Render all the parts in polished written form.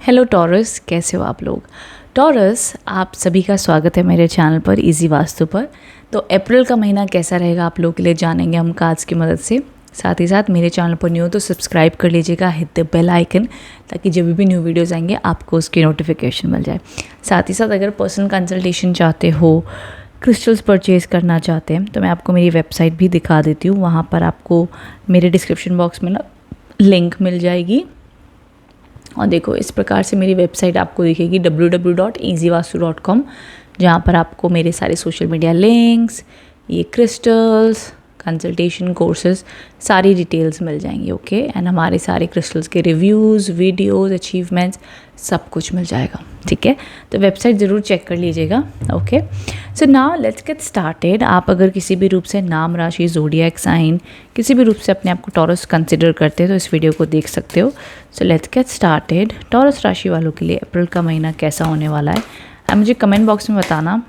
Hello taurus, कैसे हो आप लोग। टॉरस, आप सभी का स्वागत है मेरे चैनल पर इजी वास्तु पर। तो अप्रैल का महीना कैसा रहेगा आप लोगों के लिए जानेंगे हम कार्ड्स की मदद से। साथ ही साथ मेरे चैनल पर न्यू हो तो सब्सक्राइब कर लीजिएगा, हिट द बेल आइकन, ताकि जब भी न्यू वीडियोज़ आएंगे आपको उसकी नोटिफिकेशन मिल जाए। साथ ही साथ अगर पर्सनल कंसल्टेशन चाहते हो, क्रिस्टल्स परचेज़ करना चाहते हैं, तो मैं आपको मेरी वेबसाइट भी दिखा देती हूँ। वहाँ पर आपको मेरे डिस्क्रिप्शन बॉक्स में ना लिंक मिल जाएगी। और देखो, इस प्रकार से मेरी वेबसाइट आपको दिखेगी www.easyvastu.com, जहाँ पर आपको मेरे सारे सोशल मीडिया लिंक्स, ये क्रिस्टल्स, कंसल्टेशन कोर्सेज, सारी डिटेल्स मिल जाएंगी। ओके, एंड हमारे सारे क्रिस्टल्स के रिव्यूज़, वीडियोज़, अचीवमेंट्स, सब कुछ मिल जाएगा। ठीक है, तो वेबसाइट ज़रूर चेक कर लीजिएगा। Okay, so now let's get started. आप अगर किसी भी रूप से नाम, राशि, ज़ोडिएक साइन, किसी भी रूप से अपने आप को टॉरस कंसिडर करते हैं तो इस वीडियो को देख सकते हो। So let's get started. Taurus राशि वालों के लिए अप्रैल का महीना कैसा होने वाला है, आप मुझे कमेंट बॉक्स में बताना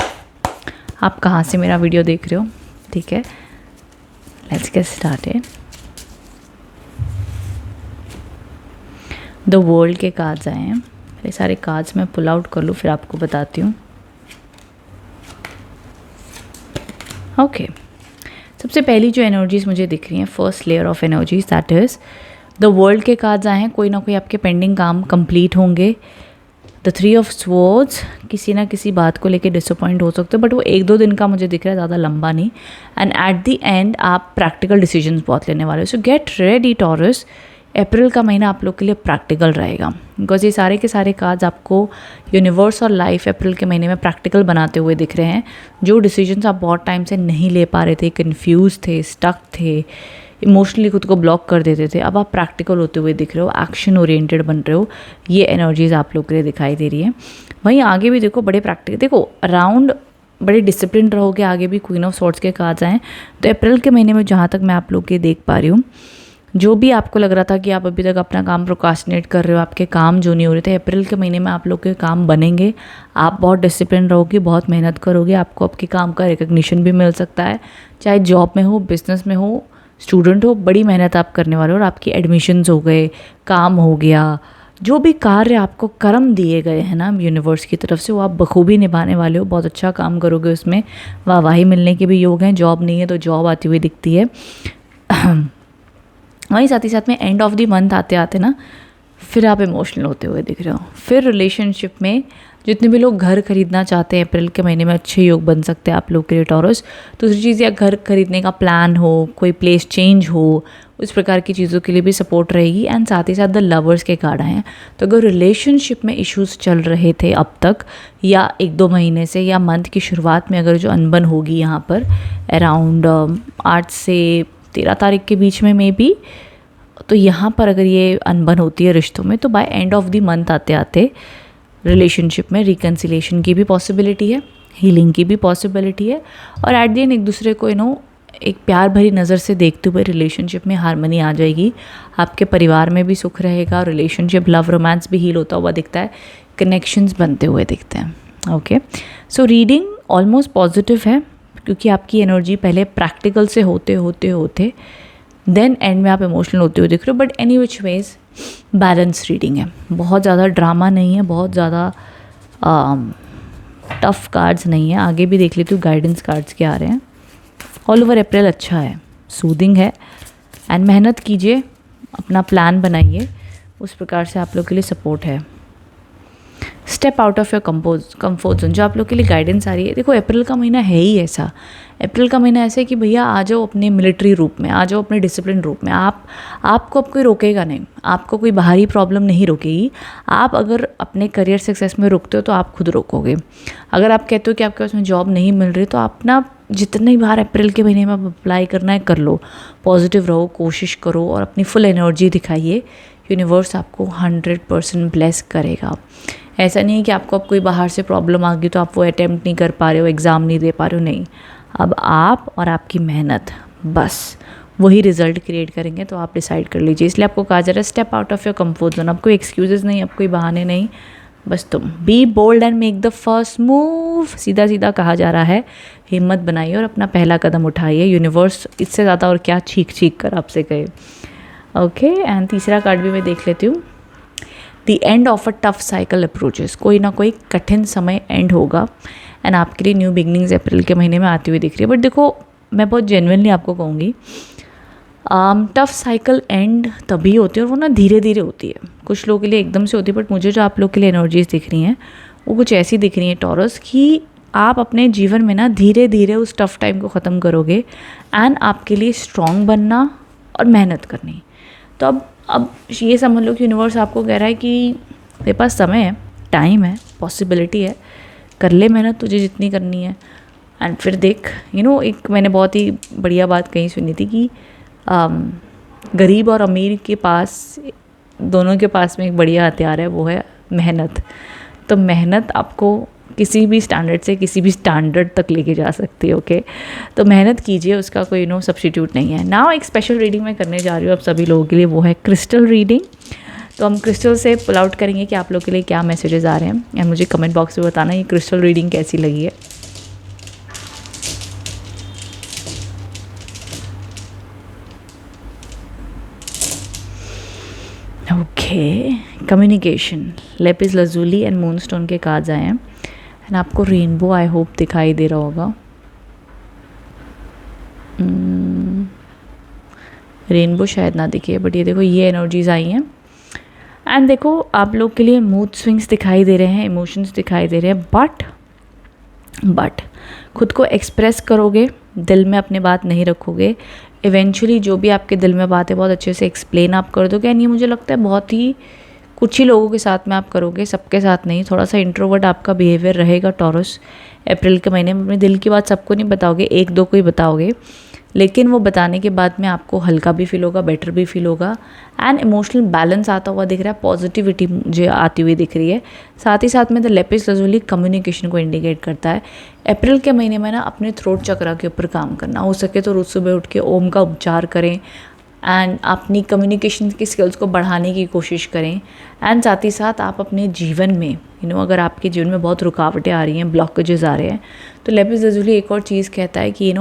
आप कहाँ से मेरा वीडियो देख रहे हो। ठीक है, let's get started. The world के कार्ड्स आए हैं। ये सारे कार्ड्स मैं पुल आउट कर लूँ, फिर आपको बताती हूँ। ओके, सबसे पहली जो एनर्जीज मुझे दिख रही हैं, first layer of energies, that is the world के कार्ड्स आए हैं। कोई ना कोई आपके पेंडिंग काम कंप्लीट होंगे। द थ्री ऑफ स्वॉर्ड्स, किसी ना किसी बात को लेके डिसअपॉइंट हो सकते हो, बट वो 1-2 दिन का मुझे दिख रहा है, ज़्यादा लंबा नहीं। एंड एट द एंड आप प्रैक्टिकल डिसीजंस बहुत लेने वाले हो। सो गेट रेडी टॉरस, अप्रैल का महीना आप लोग के लिए प्रैक्टिकल रहेगा, बिकॉज ये सारे के सारे कार्ड्स आपको यूनिवर्स और लाइफ अप्रैल के महीने में प्रैक्टिकल बनाते हुए दिख रहे हैं। जो डिसीजंस आप बहुत टाइम से नहीं ले पा रहे थे, कन्फ्यूज थे, स्टक थे, इमोशनली खुद को ब्लॉक कर देते थे, अब आप प्रैक्टिकल होते हुए दिख रहे हो, एक्शन ओरिएंटेड बन रहे हो। ये एनर्जीज आप लोग के लिए दिखाई दे रही है। वहीं आगे भी देखो, बड़े प्रैक्टिकल, देखो अराउंड बड़े डिसिप्लिन रहोगे। आगे भी क्वीन ऑफ सॉर्ड्स के कार्ड्स आए। तो अप्रैल के महीने में जहाँ तक मैं आप लोग के देख पा रही हूँ, जो भी आपको लग रहा था कि आप अभी तक अपना काम प्रोकास्टिनेट कर रहे हो, आपके काम जो नहीं हो रहे थे, अप्रैल के महीने में आप लोग के काम बनेंगे। आप बहुत डिसिप्लिन रहोगे, बहुत मेहनत करोगे, आपको आपके काम का रिकग्निशन भी मिल सकता है। चाहे जॉब में हो, बिजनेस में हो, स्टूडेंट हो, बड़ी मेहनत आप करने वाले हो और आपकी एडमिशन्स हो गए, काम हो गया, जो भी कार्य आपको कर्म दिए गए हैं ना यूनिवर्स की तरफ से, वो आप बखूबी निभाने वाले हो। बहुत अच्छा काम करोगे, उसमें वाहवाही मिलने के भी योग हैं। जॉब नहीं है तो जॉब आती हुई दिखती है। वहीं साथ ही साथ में एंड ऑफ द मंथ आते आते ना फिर आप इमोशनल होते हुए दिख रहे हो। फिर रिलेशनशिप में जितने भी लोग घर खरीदना चाहते हैं, अप्रैल के महीने में अच्छे योग बन सकते हैं आप लोग के लिए टॉरस। दूसरी चीज़, या घर खरीदने का प्लान हो, कोई प्लेस चेंज हो, उस प्रकार की चीज़ों के लिए भी सपोर्ट रहेगी। एंड साथ ही साथ द लवर्स के कार्ड हैं। तो अगर रिलेशनशिप में इश्यूज चल रहे थे अब तक, या 1-2 महीने से, या मंथ की शुरुआत में अगर जो अनबन होगी यहाँ पर अराउंड 8 से 13 तारीख के बीच में मे बी, तो यहाँ पर अगर ये अनबन होती है रिश्तों में, तो by end of the month आते आते रिलेशनशिप में रिकन्सिलेशन की भी पॉसिबिलिटी है, हीलिंग की भी पॉसिबिलिटी है। और एट द एंड एक दूसरे को एक प्यार भरी नज़र से देखते हुए रिलेशनशिप में हारमनी आ जाएगी। आपके परिवार में भी सुख रहेगा, रिलेशनशिप, लव, रोमांस भी हील होता हुआ दिखता है, कनेक्शंस बनते हुए दिखते हैं। Okay, so reading almost positive है, क्योंकि आपकी एनर्जी पहले प्रैक्टिकल से होते होते होते देन एंड में आप इमोशनल होते हुए दिख रहे हो। But any which ways balance reading है, बहुत ज़्यादा ड्रामा नहीं है, बहुत ज़्यादा टफ कार्ड्स नहीं है। आगे भी देख लेती हूँ गाइडेंस कार्ड्स क्या आ रहे हैं। ऑल ओवर अप्रैल अच्छा है, सूदिंग है, एंड मेहनत कीजिए, अपना प्लान बनाइए, उस प्रकार से आप लोग के लिए सपोर्ट है। Step out of your comfort zone, जो आप लोग के लिए गाइडेंस आ रही है। देखो, अप्रैल का महीना है ही ऐसा। अप्रैल का महीना ऐसा है कि भैया आ जाओ अपने मिलिट्री रूप में, आ जाओ अपने डिसिप्लिन रूप में। आपको अब कोई रोकेगा नहीं, आपको कोई बाहरी प्रॉब्लम नहीं रोकेगी। आप अगर अपने करियर सक्सेस में रुकते हो तो आप खुद रोकोगे। अगर आप कहते हो कि आपके पास में जॉब नहीं मिल रही, तो आप ना जितनी बार अप्रैल के महीने में आप अप्लाई करना है कर लो। पॉजिटिव रहो, कोशिश करो और अपनी फुल एनर्जी दिखाइए। यूनिवर्स आपको 100% ब्लेस करेगा। ऐसा नहीं है कि आपको अब कोई बाहर से प्रॉब्लम आ गई तो आप वो अटैम्प्ट नहीं कर पा रहे हो, एग्ज़ाम नहीं दे पा रहे हो, नहीं। अब आप और आपकी मेहनत, बस वही रिजल्ट क्रिएट करेंगे। तो आप डिसाइड कर लीजिए। इसलिए आपको कहा जा रहा है step out of your comfort zone. अब कोई एक्सक्यूजेस नहीं, अब कोई बहाने नहीं, बस तुम be bold and make the first move. सीधा सीधा कहा जा रहा है, हिम्मत बनाइए और अपना पहला कदम उठाइए। यूनिवर्स इससे ज़्यादा और क्या चीख चीख कर आपसे कहे। ओके, एंड तीसरा कार्ड भी मैं देख लेती हूँ। The end of a tough cycle approaches, कोई ना कोई कठिन समय एंड होगा एंड आपके लिए न्यू बिगनिंग्स अप्रैल के महीने में आती हुई दिख रही है। बट देखो, मैं बहुत जेन्युइनली आपको कहूँगी, टफ साइकिल एंड तभी होती है और वो ना धीरे धीरे होती है। कुछ लोगों के लिए एकदम से होती है, बट मुझे जो आप लोग के लिए एनर्जीज दिख रही हैं वो कुछ ऐसी दिख रही हैं टॉरस, कि आप अपने जीवन में ना धीरे धीरे उस टफ टाइम को ख़त्म करोगे एंड आपके लिए स्ट्रॉन्ग बनना और मेहनत करनी। तो अब ये समझ लो कि यूनिवर्स आपको कह रहा है कि तेरे पास समय है, टाइम है, पॉसिबिलिटी है, कर ले मेहनत तुझे जितनी करनी है। एंड फिर देख, एक मैंने बहुत ही बढ़िया बात कहीं सुनी थी कि गरीब और अमीर के पास, दोनों के पास में एक बढ़िया हथियार है, वो है मेहनत। तो मेहनत आपको किसी भी स्टैंडर्ड से किसी भी स्टैंडर्ड तक लेके जा सकती है। ओके, तो मेहनत कीजिए, उसका कोई सब्स्टिट्यूट नहीं है। नाउ एक स्पेशल रीडिंग मैं करने जा रही हूँ आप सभी लोगों के लिए, वो है क्रिस्टल रीडिंग। तो हम क्रिस्टल से पुल आउट करेंगे कि आप लोग के लिए क्या मैसेजेस आ रहे हैं, एंड मुझे कमेंट बॉक्स में बताना ये क्रिस्टल रीडिंग कैसी लगी है। Okay, communication, lapis lazuli and moonstone के कार्ड्स आए हैं एंड आपको रेनबो आई होप दिखाई दे रहा होगा। रेनबो शायद ना दिखे, बट ये देखो, ये एनर्जीज आई हैं। एंड देखो, आप लोग के लिए मूड स्विंग्स दिखाई दे रहे हैं, इमोशंस दिखाई दे रहे हैं, बट खुद को एक्सप्रेस करोगे, दिल में अपनी बात नहीं रखोगे, इवेंचुअली जो भी आपके दिल में बात है बहुत अच्छे से एक्सप्लेन आप कर दोगे। एंड ये मुझे लगता है बहुत ही कुछ ही लोगों के साथ में आप करोगे, सबके साथ नहीं। थोड़ा सा इंट्रोवर्ट आपका बिहेवियर रहेगा टॉरस अप्रैल के महीने में। अपने दिल की बात सबको नहीं बताओगे, एक दो को ही बताओगे, लेकिन वो बताने के बाद में आपको हल्का भी फील होगा, बेटर भी फील होगा एंड इमोशनल बैलेंस आता हुआ दिख रहा है, पॉजिटिविटी मुझे आती हुई दिख रही है। साथ ही साथ में द लेपिस लजूली कम्युनिकेशन को इंडिकेट करता है। अप्रैल के महीने में ना अपने थ्रोट चक्रा के ऊपर काम करना, हो सके तो रोज सुबह उठ के ओम का उच्चार करें एंड अपनी कम्युनिकेशन की स्किल्स को बढ़ाने की कोशिश करें। एंड साथ ही साथ आप अपने जीवन में अगर आपके जीवन में बहुत रुकावटें आ रही हैं, ब्लॉकेजेस आ रहे हैं, तो लेपिस लजूली एक और चीज़ कहता है कि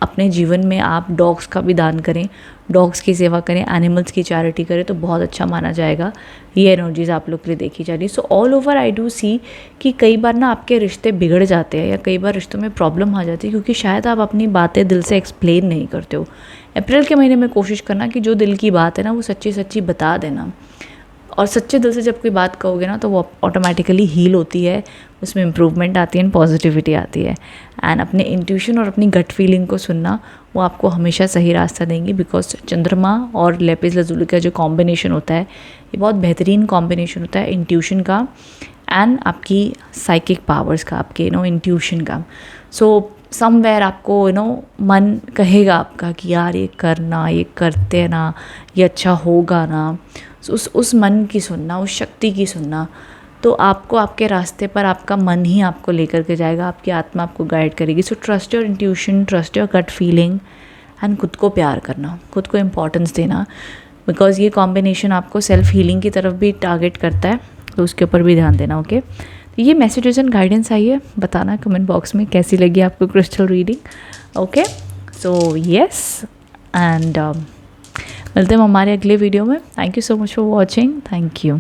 अपने जीवन में आप डॉग्स का भी दान करें, डॉग्स की सेवा करें, एनिमल्स की चैरिटी करें, तो बहुत अच्छा माना जाएगा। ये एनर्जीज़ आप लोग के लिए देखी जा रही है। So all over I do see कि कई बार ना आपके रिश्ते बिगड़ जाते हैं या कई बार रिश्तों में प्रॉब्लम आ जाती है क्योंकि शायद आप अपनी बातें दिल से एक्सप्लेन नहीं करते हो। अप्रैल के महीने में कोशिश करना कि जो दिल की बात है ना वो सच्ची सच्ची बता देना, और सच्चे दिल से जब कोई बात कहोगे ना तो वो ऑटोमेटिकली हील होती है, उसमें इम्प्रूवमेंट आती है एंड पॉजिटिविटी आती है। एंड अपने इंट्यूशन और अपनी गट फीलिंग को सुनना, वो आपको हमेशा सही रास्ता देंगी। बिकॉज चंद्रमा और लेपिस लजूली का जो कॉम्बिनेशन होता है ये बहुत बेहतरीन कॉम्बिनेशन होता है इंट्यूशन का एंड आपकी साइकिक पावर्स का, आपके इंट्यूशन का। सो समवेयर आपको मन कहेगा आपका कि यार ये करना, ये करते ना, ये अच्छा होगा ना। उस मन की सुनना, उस शक्ति की सुनना, तो आपको आपके रास्ते पर आपका मन ही आपको लेकर के जाएगा, आपकी आत्मा आपको गाइड करेगी। So trust your intuition, trust your gut feeling and खुद को प्यार करना, खुद को इम्पोर्टेंस देना, बिकॉज ये कॉम्बिनेशन आपको सेल्फ हीलिंग की तरफ भी टारगेट करता है, तो उसके ऊपर भी ध्यान देना। ओके, तो ये मैसेजेस एंड गाइडेंस आई है, बताना कमेंट बॉक्स में कैसी लगी आपको crystal reading. Okay, so yes, and मिलते हैं हमारे अगले वीडियो में। Thank you so much for watching, thank you.